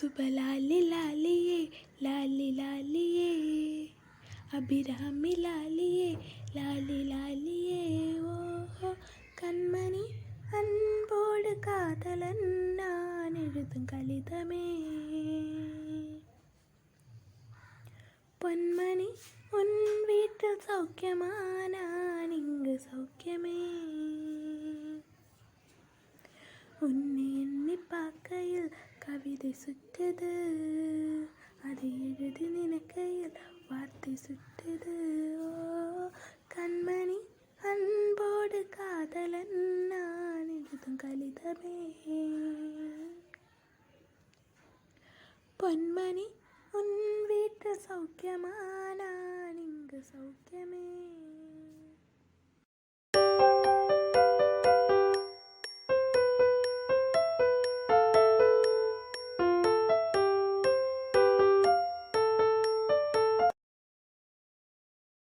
സുബലാലി ലാലിയേ ലാലി ലാലിയേ അഭിരാമി ലാലിയേ ലാലി ലാലിയേ ഓ കൺമണി அன்போடு காதலன் நான் எழுதும் கலிதமே பொன்மணி உன் வீட்டில் சௌக்கியமா நான் இங்கு சௌக்கியமே உன்னை எண்ணி பார்க்கையில் கவிதை சுட்டது அதை எழுதி நினைக்கையில் வார்த்தை சுட்டது ஓ கண்மணி அன்போடு காதலன் நான் எழுதும் கலிதமே பொன்மணி உன் வீட்டு சௌக்கியமா நான் இங்கு சௌக்கியமே